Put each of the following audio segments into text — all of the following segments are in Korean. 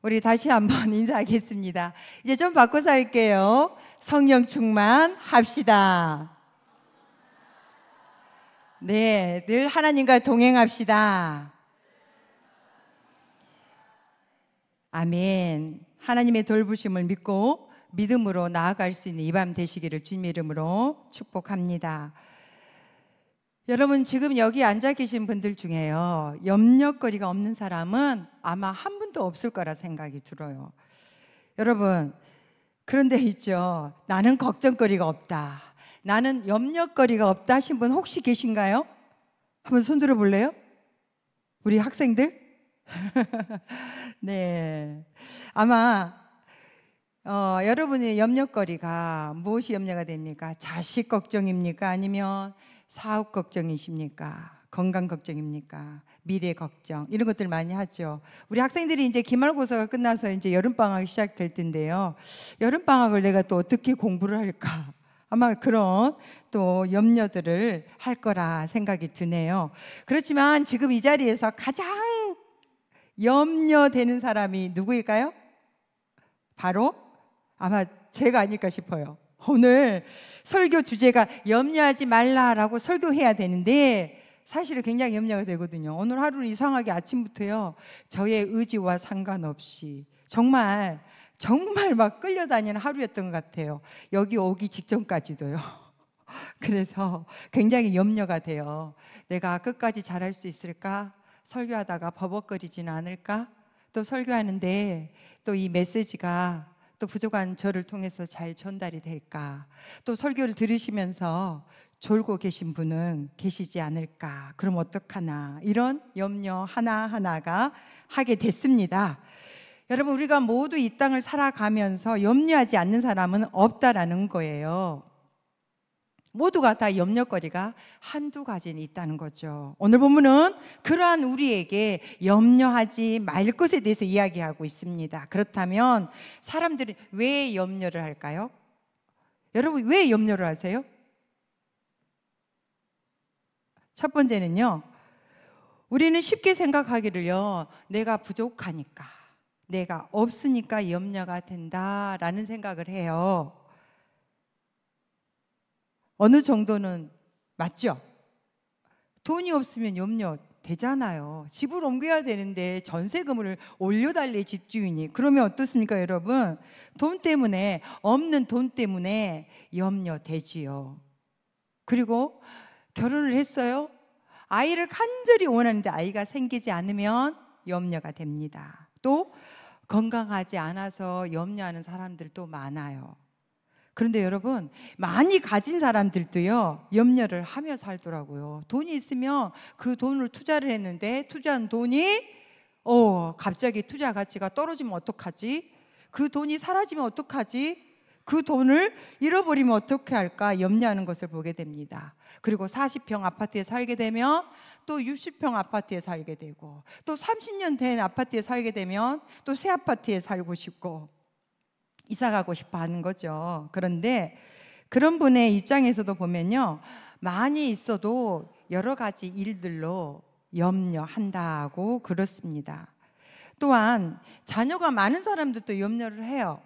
우리 다시 한번 인사하겠습니다. 이제 좀 바꿔서 할게요. 성령 충만합시다. 네, 늘 하나님과 동행합시다. 아멘. 하나님의 돌보심을 믿고 믿음으로 나아갈 수 있는 이 밤 되시기를 주님의 이름으로 축복합니다. 여러분, 지금 여기 앉아 계신 분들 중에요, 염려거리가 없는 사람은 아마 한 분도 없을 거라 생각이 들어요. 여러분, 그런데 있죠, 나는 걱정거리가 없다, 나는 염려거리가 없다 하신 분 혹시 계신가요? 한번 손 들어 볼래요? 우리 학생들? 네, 아마 여러분의 염려거리가 무엇이 염려가 됩니까? 자식 걱정입니까? 아니면 사업 걱정이십니까? 건강 걱정입니까? 미래 걱정, 이런 것들 많이 하죠. 우리 학생들이 이제 기말고사가 끝나서 이제 여름방학이 시작될 텐데요, 여름방학을 내가 또 어떻게 공부를 할까? 아마 그런 또 염려들을 할 거라 생각이 드네요. 그렇지만 지금 이 자리에서 가장 염려되는 사람이 누구일까요? 바로 아마 제가 아닐까 싶어요. 오늘 설교 주제가 염려하지 말라라고 설교해야 되는데 사실은 굉장히 염려가 되거든요. 오늘 하루는 이상하게 아침부터요, 저의 의지와 상관없이 정말 막 끌려다니는 하루였던 것 같아요. 여기 오기 직전까지도요. 그래서 굉장히 염려가 돼요. 내가 끝까지 잘할 수 있을까? 설교하다가 버벅거리지는 않을까? 또 설교하는데 또 이 메시지가 또 부족한 저를 통해서 잘 전달이 될까? 또 설교를 들으시면서 졸고 계신 분은 계시지 않을까? 그럼 어떡하나? 이런 염려 하나하나가 하게 됐습니다. 여러분, 우리가 모두 이 땅을 살아가면서 염려하지 않는 사람은 없다라는 거예요. 모두가 다 염려거리가 한두 가지는 있다는 거죠. 오늘 본문은 그러한 우리에게 염려하지 말 것에 대해서 이야기하고 있습니다. 그렇다면 사람들은 왜 염려를 할까요? 여러분, 왜 염려를 하세요? 첫 번째는요, 우리는 쉽게 생각하기를요, 내가 부족하니까, 내가 없으니까 염려가 된다라는 생각을 해요. 어느 정도는 맞죠? 돈이 없으면 염려 되잖아요. 집을 옮겨야 되는데 전세금을 올려달래 집주인이. 그러면 어떻습니까, 여러분? 돈 때문에, 없는 돈 때문에 염려 되지요. 그리고 결혼을 했어요. 아이를 간절히 원하는데 아이가 생기지 않으면 염려가 됩니다. 또 건강하지 않아서 염려하는 사람들도 많아요. 그런데 여러분, 많이 가진 사람들도요, 염려를 하며 살더라고요. 돈이 있으면 그 돈을 투자를 했는데 투자한 돈이 갑자기 투자 가치가 떨어지면 어떡하지? 그 돈이 사라지면 어떡하지? 그 돈을 잃어버리면 어떻게 할까 염려하는 것을 보게 됩니다. 그리고 40평 아파트에 살게 되면 또 60평 아파트에 살게 되고, 또 30년 된 아파트에 살게 되면 또 새 아파트에 살고 싶고 이사 가고 싶어 하는 거죠. 그런데 그런 분의 입장에서도 보면요, 많이 있어도 여러 가지 일들로 염려한다고 그렇습니다. 또한 자녀가 많은 사람들도 염려를 해요.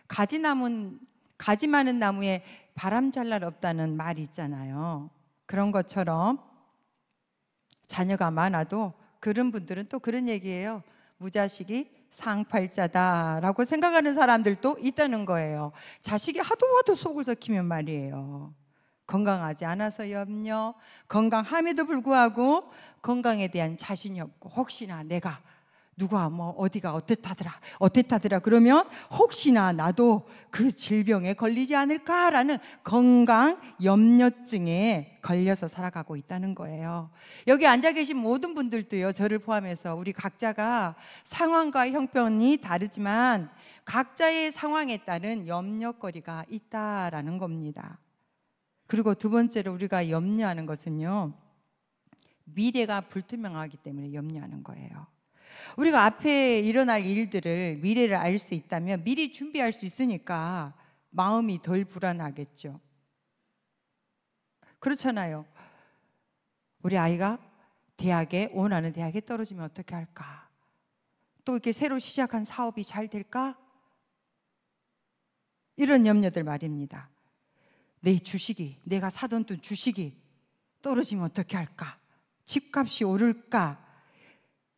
가지 많은 나무에 바람 잘 날 없다는 말이 있잖아요. 그런 것처럼 자녀가 많아도 그런 분들은 또 그런 얘기예요. 무자식이 상팔자다라고 생각하는 사람들도 있다는 거예요. 자식이 하도 속을 썩히면 말이에요, 건강하지 않아서 염려, 건강함에도 불구하고 건강에 대한 자신이 없고, 혹시나 내가 누가 어디가 어땠다더라 그러면 혹시나 나도 그 질병에 걸리지 않을까라는 건강 염려증에 걸려서 살아가고 있다는 거예요. 여기 앉아 계신 모든 분들도요, 저를 포함해서 우리 각자가 상황과 형편이 다르지만 각자의 상황에 따른 염려거리가 있다라는 겁니다. 그리고 두 번째로 우리가 염려하는 것은요, 미래가 불투명하기 때문에 염려하는 거예요. 우리가 앞에 일어날 일들을, 미래를 알 수 있다면 미리 준비할 수 있으니까 마음이 덜 불안하겠죠. 그렇잖아요. 우리 아이가 원하는 대학에 떨어지면 어떻게 할까? 또 이렇게 새로 시작한 사업이 잘 될까? 이런 염려들 말입니다. 내 주식이, 내가 사던 돈 주식이 떨어지면 어떻게 할까? 집값이 오를까?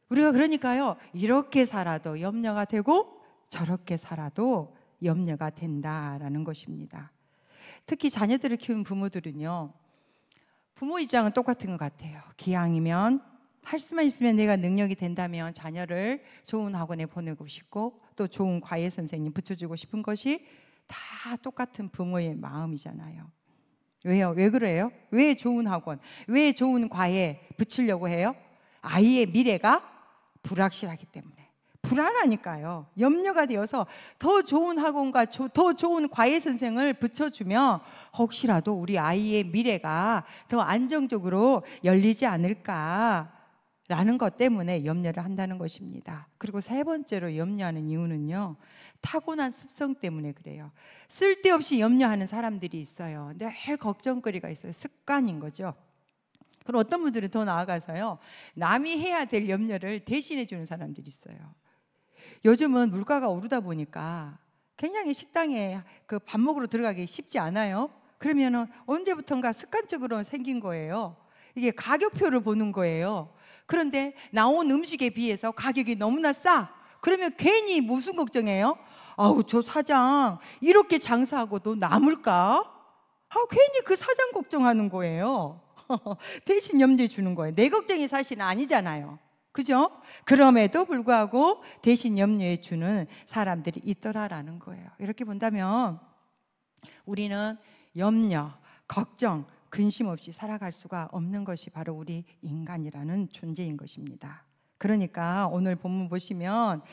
우리가 그러니까요, 이렇게 살아도 염려가 되고 저렇게 살아도 염려가 된다라는 것입니다. 특히 자녀들을 키운 부모들은요, 부모 입장은 똑같은 것 같아요. 기왕이면, 할 수만 있으면, 내가 능력이 된다면 자녀를 좋은 학원에 보내고 싶고 또 좋은 과외 선생님 붙여주고 싶은 것이 다 똑같은 부모의 마음이잖아요. 왜요? 왜 그래요? 왜 좋은 학원, 왜 좋은 과외 붙이려고 해요? 아이의 미래가 불확실하기 때문에. 불안하니까요. 염려가 되어서 더 좋은 학원과 더 좋은 과외 선생을 붙여주면 혹시라도 우리 아이의 미래가 더 안정적으로 열리지 않을까라는 것 때문에 염려를 한다는 것입니다. 그리고 세 번째로 염려하는 이유는요, 타고난 습성 때문에 그래요. 쓸데없이 염려하는 사람들이 있어요. 늘 걱정거리가 있어요. 습관인 거죠. 그럼 어떤 분들은 더 나아가서요, 남이 해야 될 염려를 대신해 주는 사람들이 있어요. 요즘은 물가가 오르다 보니까 굉장히 식당에 그 밥 먹으러 들어가기 쉽지 않아요. 그러면은 언제부턴가 습관적으로 생긴 거예요. 이게 가격표를 보는 거예요. 그런데 나온 음식에 비해서 가격이 너무나 싸. 그러면 괜히 무슨 걱정해요? 아우, 저 사장 이렇게 장사하고도 남을까? 괜히 그 사장 걱정하는 거예요. 대신 염려해 주는 거예요. 내 걱정이 사실은 아니잖아요. 그죠? 그럼에도 불구하고 대신 염려해 주는 사람들이 있더라라는 거예요. 이렇게 본다면 우리는 염려, 걱정, 근심 없이 살아갈 수가 없는 것이 바로 우리 인간이라는 존재인 것입니다. 그러니까 오늘 본문 보시면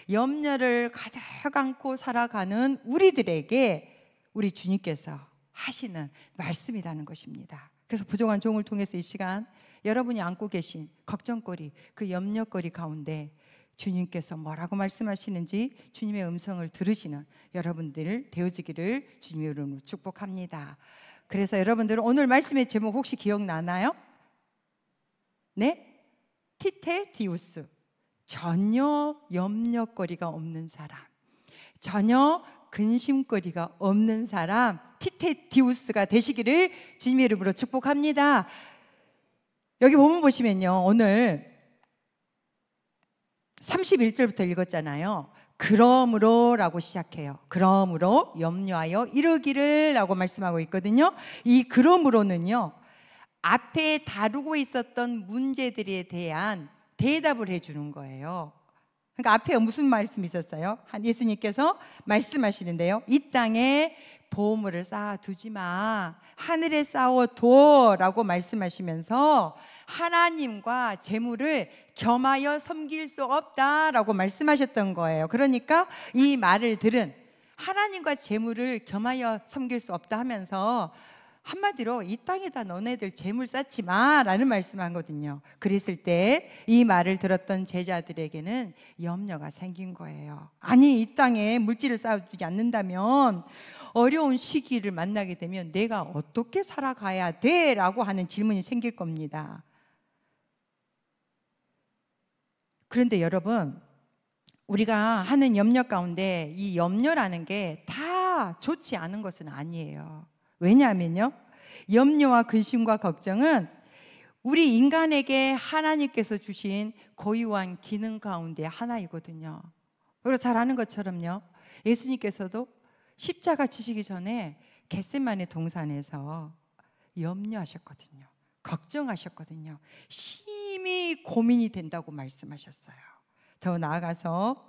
염려를 가득 안고 살아가는 우리들에게 우리 주님께서 하시는 말씀이라는 것입니다. 그래서 부족한 종을 통해서 이 시간 여러분이 안고 계신 걱정거리, 그 염려거리 가운데 주님께서 뭐라고 말씀하시는지 주님의 음성을 들으시는 여러분들 되어지기를 주님의 이름으로 축복합니다. 그래서 여러분들은 오늘 말씀의 제목 혹시 기억나나요? 네? 티테디우스, 전혀 염려거리가 없는 사람, 전혀 근심거리가 없는 사람, 티테디우스가 되시기를 주님의 이름으로 축복합니다. 여기 본문 보시면요, 오늘 31절부터 읽었잖아요. 그러므로 라고 시작해요. 그러므로 염려하여 이르기를 라고 말씀하고 있거든요. 이 그러므로는요, 앞에 다루고 있었던 문제들에 대한 대답을 해주는 거예요. 그러니까 앞에 무슨 말씀이 있었어요? 예수님께서 말씀하시는데요, 이 땅에 보물을 쌓아두지 마, 하늘에 쌓아둬 라고 말씀하시면서 하나님과 재물을 겸하여 섬길 수 없다라고 말씀하셨던 거예요. 그러니까 이 말을 들은, 하나님과 재물을 겸하여 섬길 수 없다 하면서 한마디로 이 땅에다 너네들 재물 쌓지 마 라는 말씀을 하거든요. 그랬을 때 이 말을 들었던 제자들에게는 염려가 생긴 거예요. 아니, 이 땅에 물질을 쌓아두지 않는다면 어려운 시기를 만나게 되면 내가 어떻게 살아가야 돼? 라고 하는 질문이 생길 겁니다. 그런데 여러분, 우리가 하는 염려 가운데 이 염려라는 게 다 좋지 않은 것은 아니에요. 왜냐하면요, 염려와 근심과 걱정은 우리 인간에게 하나님께서 주신 고유한 기능 가운데 하나이거든요. 그리고 잘 아는 것처럼요, 예수님께서도 십자가 지시기 전에 겟세마네 동산에서 염려하셨거든요. 걱정하셨거든요. 심히 고민이 된다고 말씀하셨어요. 더 나아가서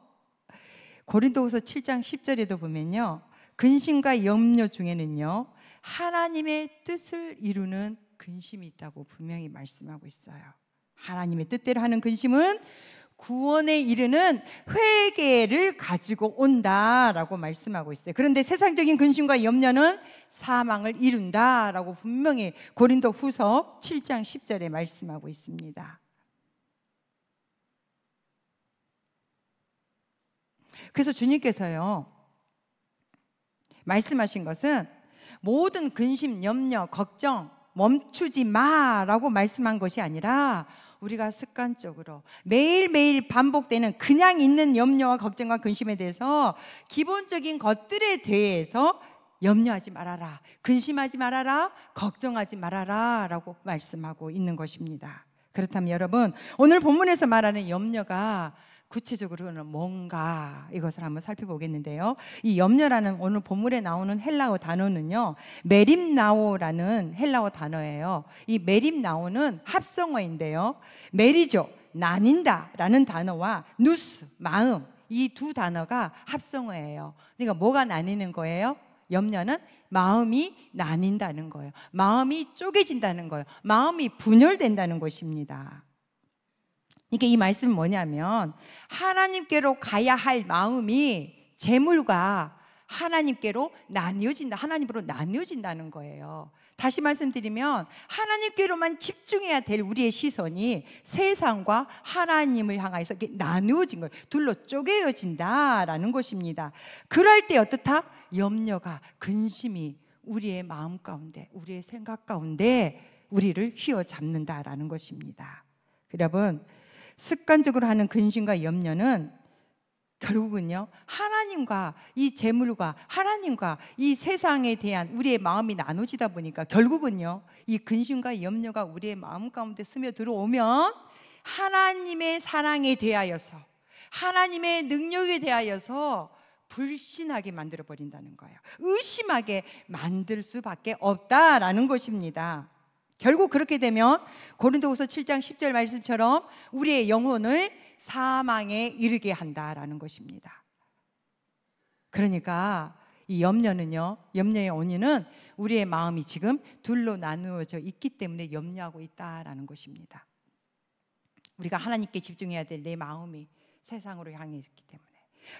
고린도후서 7장 10절에도 보면요, 근심과 염려 중에는요, 하나님의 뜻을 이루는 근심이 있다고 분명히 말씀하고 있어요. 하나님의 뜻대로 하는 근심은 구원에 이르는 회개를 가지고 온다라고 말씀하고 있어요. 그런데 세상적인 근심과 염려는 사망을 이룬다라고 분명히 고린도후서 7장 10절에 말씀하고 있습니다. 그래서 주님께서요, 말씀하신 것은 모든 근심, 염려, 걱정 멈추지 마라고 말씀한 것이 아니라 우리가 습관적으로 매일매일 반복되는 그냥 있는 염려와 걱정과 근심에 대해서 기본적인 것들에 대해서 염려하지 말아라, 근심하지 말아라, 걱정하지 말아라 라고 말씀하고 있는 것입니다. 그렇다면 여러분, 오늘 본문에서 말하는 염려가 구체적으로는 뭔가, 이것을 한번 살펴보겠는데요. 이 염려라는 오늘 본문에 나오는 헬라어 단어는요, 메림나오라는 헬라어 단어예요. 이 메림나오는 합성어인데요, 메리조, 나뉜다 라는 단어와 누스, 마음, 이 두 단어가 합성어예요. 그러니까 뭐가 나뉘는 거예요? 염려는 마음이 나뉜다는 거예요. 마음이 쪼개진다는 거예요. 마음이 분열된다는 것입니다. 그러니까 이 말씀은 뭐냐면, 하나님께로 가야 할 마음이 재물과 하나님께로 나뉘어진다, 하나님으로 나뉘어진다는 거예요. 다시 말씀드리면, 하나님께로만 집중해야 될 우리의 시선이 세상과 하나님을 향해서 이렇게 나누어진 거예요. 둘로 쪼개어진다라는 것입니다. 그럴 때 어떻다? 염려가, 근심이 우리의 마음 가운데, 우리의 생각 가운데 우리를 휘어잡는다라는 것입니다. 여러분, 습관적으로 하는 근심과 염려는 결국은요, 하나님과 이 재물과 하나님과 이 세상에 대한 우리의 마음이 나눠지다 보니까 결국은요, 이 근심과 염려가 우리의 마음 가운데 스며 들어오면 하나님의 사랑에 대하여서, 하나님의 능력에 대하여서 불신하게 만들어 버린다는 거예요. 의심하게 만들 수밖에 없다라는 것입니다. 결국 그렇게 되면 고린도후서 7장 10절 말씀처럼 우리의 영혼을 사망에 이르게 한다라는 것입니다. 그러니까 이 염려는요, 염려의 원인은 우리의 마음이 지금 둘로 나누어져 있기 때문에 염려하고 있다라는 것입니다. 우리가 하나님께 집중해야 될 내 마음이 세상으로 향해 있기 때문에,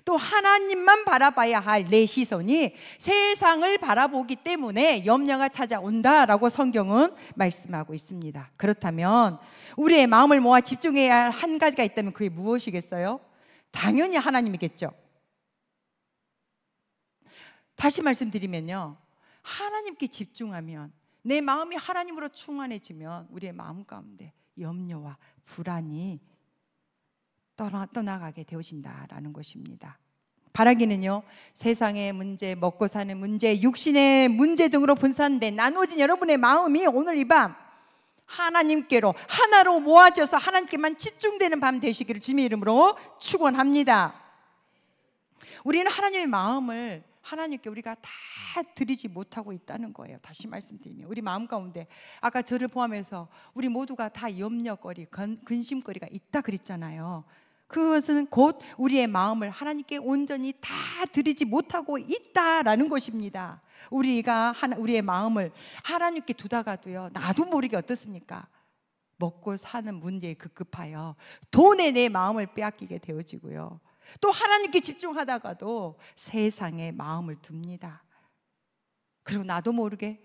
또 하나님만 바라봐야 할 내 시선이 세상을 바라보기 때문에 염려가 찾아온다라고 성경은 말씀하고 있습니다. 그렇다면 우리의 마음을 모아 집중해야 할 한 가지가 있다면 그게 무엇이겠어요? 당연히 하나님이겠죠. 다시 말씀드리면요, 하나님께 집중하면, 내 마음이 하나님으로 충만해지면 우리의 마음 가운데 염려와 불안이 떠나가게 되어진다라는 것입니다. 바라기는요, 세상의 문제, 먹고 사는 문제, 육신의 문제 등으로 분산된 나누어진 여러분의 마음이 오늘 이 밤 하나님께로 하나로 모아져서 하나님께만 집중되는 밤 되시기를 주님의 이름으로 축원합니다. 우리는 하나님의 마음을 하나님께 우리가 다 드리지 못하고 있다는 거예요. 다시 말씀드리면 우리 마음 가운데 아까 저를 포함해서 우리 모두가 다 염려거리, 근심거리가 있다 그랬잖아요. 그것은 곧 우리의 마음을 하나님께 온전히 다 드리지 못하고 있다라는 것입니다. 우리가 우리의 마음을 하나님께 두다가도요, 나도 모르게 어떻습니까? 먹고 사는 문제에 급급하여 돈에 내 마음을 빼앗기게 되어지고요, 또 하나님께 집중하다가도 세상에 마음을 둡니다. 그리고 나도 모르게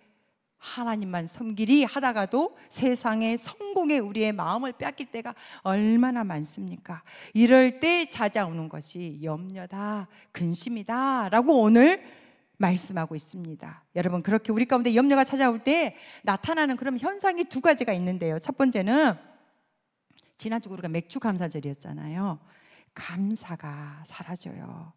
하나님만 섬기리 하다가도 세상의 성공에 우리의 마음을 빼앗길 때가 얼마나 많습니까? 이럴 때 찾아오는 것이 염려다, 근심이다 라고 오늘 말씀하고 있습니다. 여러분, 그렇게 우리 가운데 염려가 찾아올 때 나타나는 그런 현상이 두 가지가 있는데요. 첫 번째는 지난주 우리가 맥주 감사절이었잖아요. 감사가 사라져요.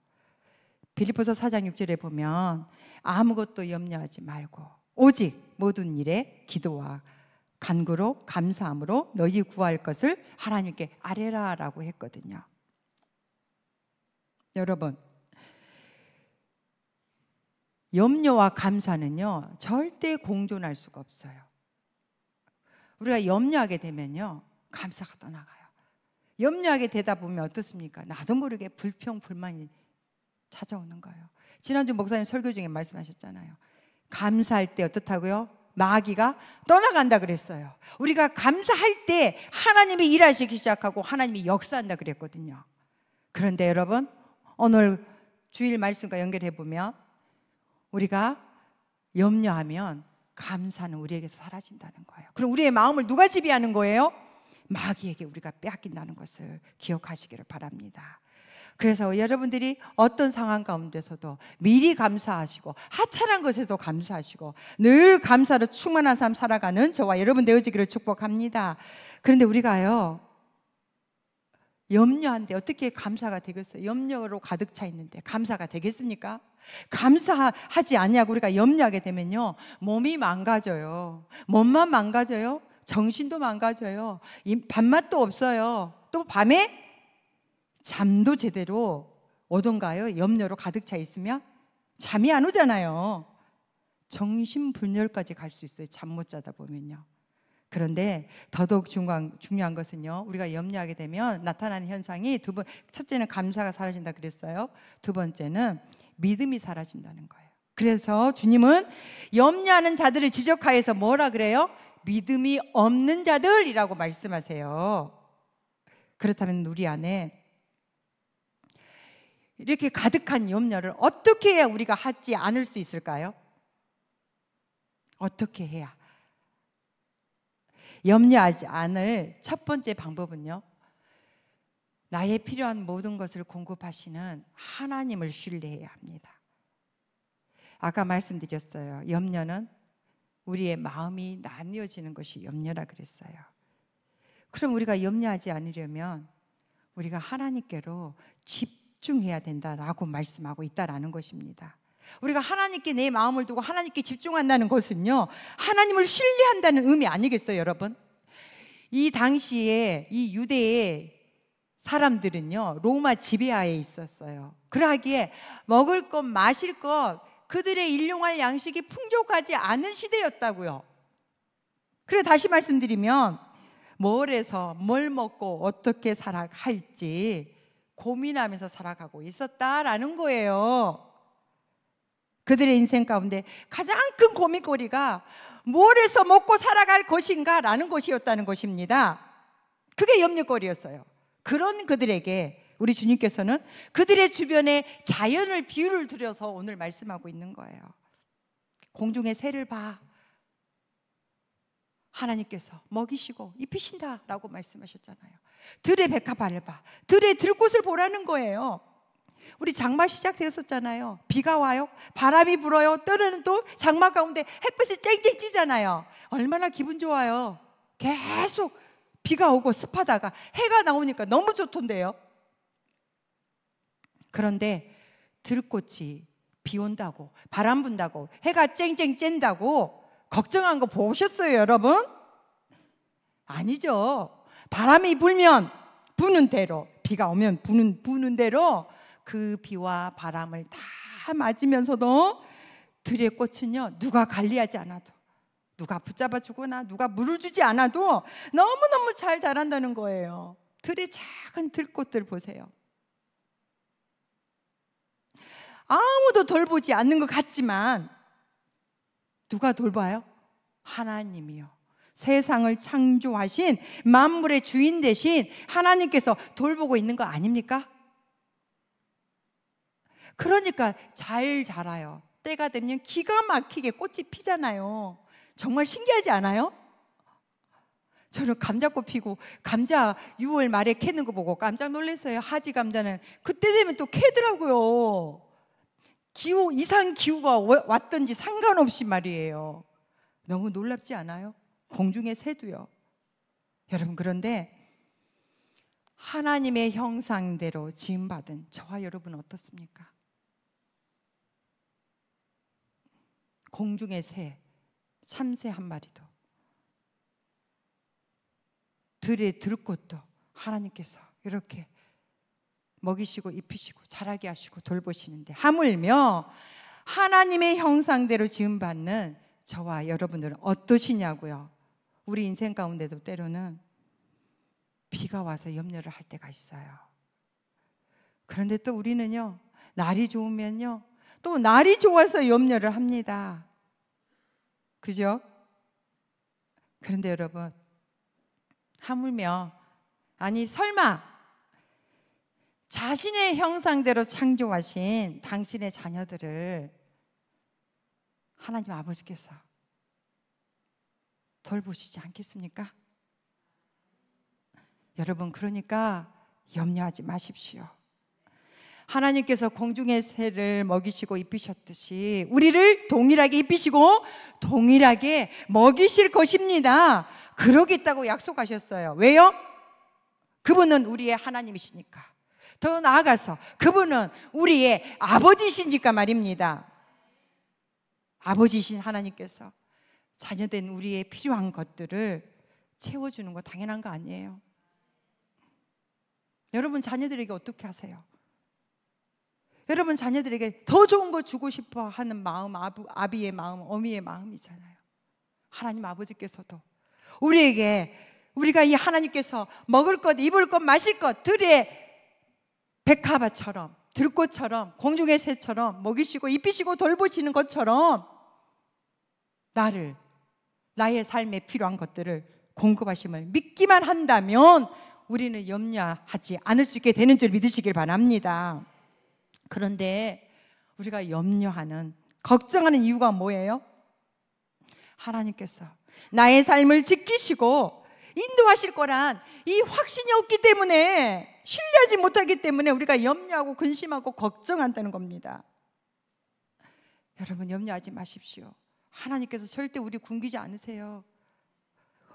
빌립보서 4장 6절에 보면 아무것도 염려하지 말고 오직 모든 일에 기도와 간구로 감사함으로 너희 구할 것을 하나님께 아뢰라라고 했거든요. 여러분, 염려와 감사는요, 절대 공존할 수가 없어요. 우리가 염려하게 되면요, 감사가 떠나가요. 염려하게 되다 보면 어떻습니까? 나도 모르게 불평, 불만이 찾아오는 거예요. 지난주 목사님 설교 중에 말씀하셨잖아요. 감사할 때 어떻다고요? 마귀가 떠나간다 그랬어요. 우리가 감사할 때 하나님이 일하시기 시작하고 하나님이 역사한다 그랬거든요. 그런데 여러분, 오늘 주일 말씀과 연결해 보면 우리가 염려하면 감사는 우리에게서 사라진다는 거예요. 그럼 우리의 마음을 누가 지배하는 거예요? 마귀에게 우리가 빼앗긴다는 것을 기억하시기를 바랍니다. 그래서 여러분들이 어떤 상황 가운데서도 미리 감사하시고 하찮은 것에도 감사하시고 늘 감사로 충만한 삶 살아가는 저와 여러분 되어지기를 축복합니다. 그런데 우리가요, 염려한데 어떻게 감사가 되겠어요? 염려로 가득 차 있는데 감사가 되겠습니까? 감사하지 않냐고 우리가 염려하게 되면요, 몸이 망가져요. 몸만 망가져요. 정신도 망가져요. 밥맛도 없어요. 또 밤에 잠도 제대로 오던가요? 염려로 가득 차 있으면 잠이 안 오잖아요. 정신분열까지 갈 수 있어요. 잠 못 자다 보면요. 그런데 더더욱 중요한 것은요, 우리가 염려하게 되면 나타나는 현상이 첫째는 감사가 사라진다 그랬어요. 두 번째는 믿음이 사라진다는 거예요. 그래서 주님은 염려하는 자들을 지적하여서 뭐라 그래요? 믿음이 없는 자들이라고 말씀하세요. 그렇다면 우리 안에 이렇게 가득한 염려를 어떻게 해야 우리가 하지 않을 수 있을까요? 어떻게 해야? 염려하지 않을 첫 번째 방법은요, 나의 필요한 모든 것을 공급하시는 하나님을 신뢰해야 합니다. 아까 말씀드렸어요. 염려는 우리의 마음이 나뉘어지는 것이 염려라 그랬어요. 그럼 우리가 염려하지 않으려면 우리가 하나님께로 집중해야 된다라고 말씀하고 있다라는 것입니다. 우리가 하나님께 내 마음을 두고 하나님께 집중한다는 것은요, 하나님을 신뢰한다는 의미 아니겠어요, 여러분? 이 당시에 이 유대의 사람들은요, 로마 지배하에 있었어요. 그러하기에 먹을 것, 마실 것, 그들의 일용할 양식이 풍족하지 않은 시대였다고요. 그래 다시 말씀드리면 뭘 해서 뭘 먹고 어떻게 살아갈지 고민하면서 살아가고 있었다라는 거예요. 그들의 인생 가운데 가장 큰 고민거리가 뭘 해서 먹고 살아갈 것인가 라는 것이었다는 것입니다. 그게 염려거리였어요. 그런 그들에게 우리 주님께서는 그들의 주변에 자연을 비유를 들여서 오늘 말씀하고 있는 거예요. 공중의 새를 봐, 하나님께서 먹이시고 입히신다라고 말씀하셨잖아요. 들의 백합화를 봐, 들의 들꽃을 보라는 거예요. 우리 장마 시작되었었잖아요. 비가 와요, 바람이 불어요, 때로는 또 장마 가운데 햇빛이 쨍쨍 찌잖아요. 얼마나 기분 좋아요. 계속 비가 오고 습하다가 해가 나오니까 너무 좋던데요. 그런데 들꽃이 비 온다고, 바람 분다고, 해가 쨍쨍 쬐다고 걱정한 거 보셨어요, 여러분? 아니죠. 바람이 불면 부는 대로, 비가 오면 부는 대로 그 비와 바람을 다 맞으면서도 들의 꽃은요, 누가 관리하지 않아도, 누가 붙잡아 주거나 누가 물을 주지 않아도 너무너무 잘 자란다는 거예요. 들의 작은 들꽃들 보세요. 아무도 돌보지 않는 것 같지만 누가 돌봐요? 하나님이요. 세상을 창조하신 만물의 주인 되신 하나님께서 돌보고 있는 거 아닙니까? 그러니까 잘 자라요. 때가 되면 기가 막히게 꽃이 피잖아요. 정말 신기하지 않아요? 저는 감자꽃 피고 감자 6월 말에 캐는 거 보고 깜짝 놀랐어요. 하지 감자는 그때 되면 또 캐더라고요. 이상 기후가 왔든지 상관없이 말이에요. 너무 놀랍지 않아요? 공중의 새도요. 여러분, 그런데 하나님의 형상대로 지음받은 저와 여러분은 어떻습니까? 공중의 새, 참새 한 마리도, 들의 들꽃도 하나님께서 이렇게 먹이시고 입히시고 자라게 하시고 돌보시는데, 하물며 하나님의 형상대로 지음받는 저와 여러분들은 어떠시냐고요. 우리 인생 가운데도 때로는 비가 와서 염려를 할 때가 있어요. 그런데 또 우리는요, 날이 좋으면요, 또 날이 좋아서 염려를 합니다. 그죠? 그런데 여러분, 하물며, 아니 설마 자신의 형상대로 창조하신 당신의 자녀들을 하나님 아버지께서 돌보시지 않겠습니까? 여러분, 그러니까 염려하지 마십시오. 하나님께서 공중의 새를 먹이시고 입히셨듯이 우리를 동일하게 입히시고 동일하게 먹이실 것입니다. 그러겠다고 약속하셨어요. 왜요? 그분은 우리의 하나님이시니까. 더 나아가서 그분은 우리의 아버지시니까 말입니다. 아버지이신 하나님께서 자녀된 우리의 필요한 것들을 채워주는 거 당연한 거 아니에요? 여러분 자녀들에게 어떻게 하세요? 여러분 자녀들에게 더 좋은 거 주고 싶어 하는 마음, 아비의 마음, 어미의 마음이잖아요. 하나님 아버지께서도 우리가 이 하나님께서 먹을 것, 입을 것, 마실 것 들의 백합화처럼, 들꽃처럼, 공중의 새처럼 먹이시고 입히시고 돌보시는 것처럼 나의 삶에 필요한 것들을 공급하심을 믿기만 한다면 우리는 염려하지 않을 수 있게 되는 줄 믿으시길 바랍니다. 그런데 우리가 염려하는, 걱정하는 이유가 뭐예요? 하나님께서 나의 삶을 지키시고 인도하실 거란 이 확신이 없기 때문에, 신뢰하지 못하기 때문에 우리가 염려하고 근심하고 걱정한다는 겁니다. 여러분 염려하지 마십시오. 하나님께서 절대 우리 굶기지 않으세요.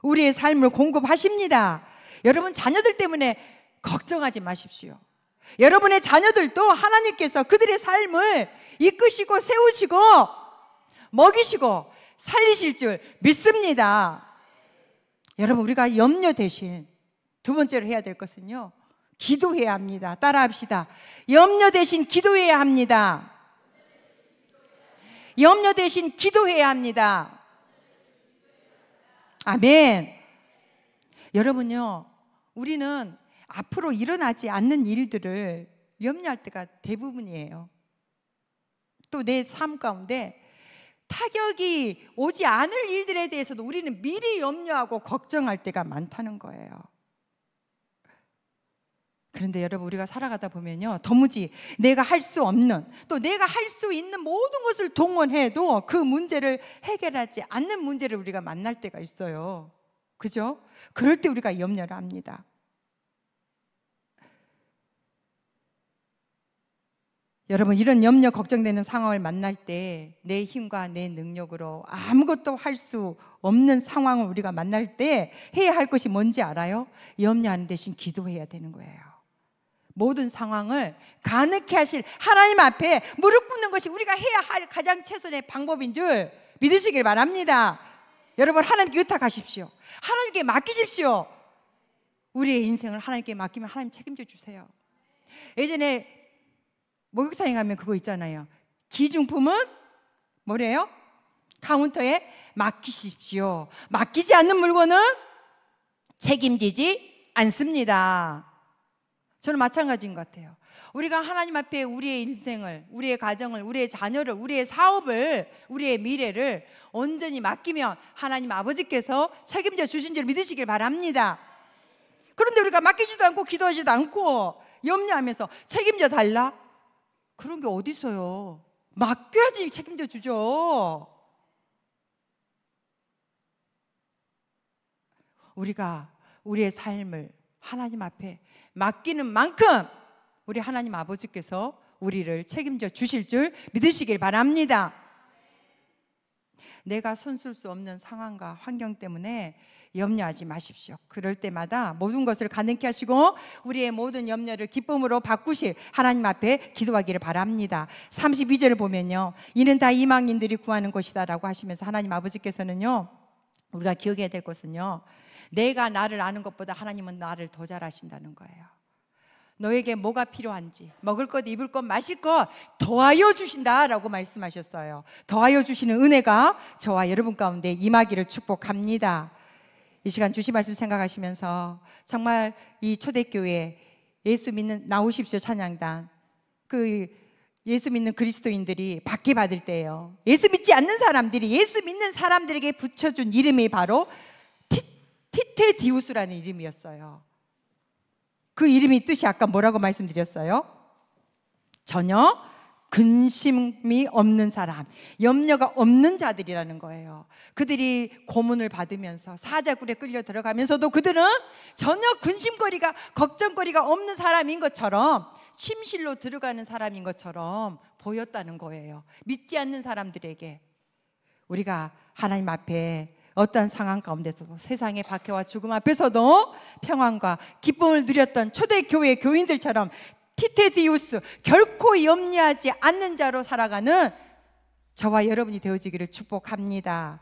우리의 삶을 공급하십니다. 여러분 자녀들 때문에 걱정하지 마십시오. 여러분의 자녀들도 하나님께서 그들의 삶을 이끄시고 세우시고 먹이시고 살리실 줄 믿습니다. 여러분 우리가 염려 대신 두 번째로 해야 될 것은요, 기도해야 합니다. 따라합시다. 염려 대신 기도해야 합니다. 염려 대신 기도해야 합니다. 아멘. 여러분요, 우리는 앞으로 일어나지 않는 일들을 염려할 때가 대부분이에요. 또 내 삶 가운데 타격이 오지 않을 일들에 대해서도 우리는 미리 염려하고 걱정할 때가 많다는 거예요. 그런데 여러분 우리가 살아가다 보면요, 도무지 내가 할 수 없는, 또 내가 할 수 있는 모든 것을 동원해도 그 문제를 해결하지 않는 문제를 우리가 만날 때가 있어요. 그죠? 그럴 때 우리가 염려를 합니다. 여러분 이런 염려 걱정되는 상황을 만날 때 내 힘과 내 능력으로 아무것도 할 수 없는 상황을 우리가 만날 때 해야 할 것이 뭔지 알아요? 염려하는 대신 기도해야 되는 거예요. 모든 상황을 가능케 하실 하나님 앞에 무릎 꿇는 것이 우리가 해야 할 가장 최선의 방법인 줄 믿으시길 바랍니다. 여러분 하나님께 의탁하십시오. 하나님께 맡기십시오. 우리의 인생을 하나님께 맡기면 하나님 책임져 주세요. 예전에 목욕탕에 가면 그거 있잖아요. 기중품은 뭐래요? 카운터에 맡기십시오. 맡기지 않는 물건은 책임지지 않습니다. 저는 마찬가지인 것 같아요. 우리가 하나님 앞에 우리의 인생을, 우리의 가정을, 우리의 자녀를, 우리의 사업을, 우리의 미래를 온전히 맡기면 하나님 아버지께서 책임져 주신 줄 믿으시길 바랍니다. 그런데 우리가 맡기지도 않고 기도하지도 않고 염려하면서 책임져 달라? 그런 게 어디 있어요? 맡겨야지 책임져 주죠. 우리가 우리의 삶을 하나님 앞에 맡기는 만큼 우리 하나님 아버지께서 우리를 책임져 주실 줄 믿으시길 바랍니다. 내가 손쓸 수 없는 상황과 환경 때문에 염려하지 마십시오. 그럴 때마다 모든 것을 가능케 하시고 우리의 모든 염려를 기쁨으로 바꾸실 하나님 앞에 기도하기를 바랍니다. 32절을 보면요, 이는 다 이방인들이 구하는 것이다 라고 하시면서 하나님 아버지께서는요, 우리가 기억해야 될 것은요, 내가 나를 아는 것보다 하나님은 나를 더 잘 아신다는 거예요. 너에게 뭐가 필요한지, 먹을 것, 입을 것, 마실 것 더하여 주신다라고 말씀하셨어요. 더하여 주시는 은혜가 저와 여러분 가운데 임하기를 축복합니다. 이 시간 주신 말씀 생각하시면서 정말 이 초대교회 예수 믿는 나오십시오 찬양단, 그 예수 믿는 그리스도인들이 받게 받을 때예요. 예수 믿지 않는 사람들이 예수 믿는 사람들에게 붙여준 이름이 바로 티테디우스라는 이름이었어요. 그 이름이 뜻이 아까 뭐라고 말씀드렸어요? 전혀 근심이 없는 사람, 염려가 없는 자들이라는 거예요. 그들이 고문을 받으면서 사자굴에 끌려 들어가면서도 그들은 전혀 근심거리가, 걱정거리가 없는 사람인 것처럼 침실로 들어가는 사람인 것처럼 보였다는 거예요. 믿지 않는 사람들에게. 우리가 하나님 앞에 어떤 상황 가운데서도, 세상의 박해와 죽음 앞에서도 평안과 기쁨을 누렸던 초대교회 교인들처럼 티테디우스, 결코 염려하지 않는 자로 살아가는 저와 여러분이 되어지기를 축복합니다.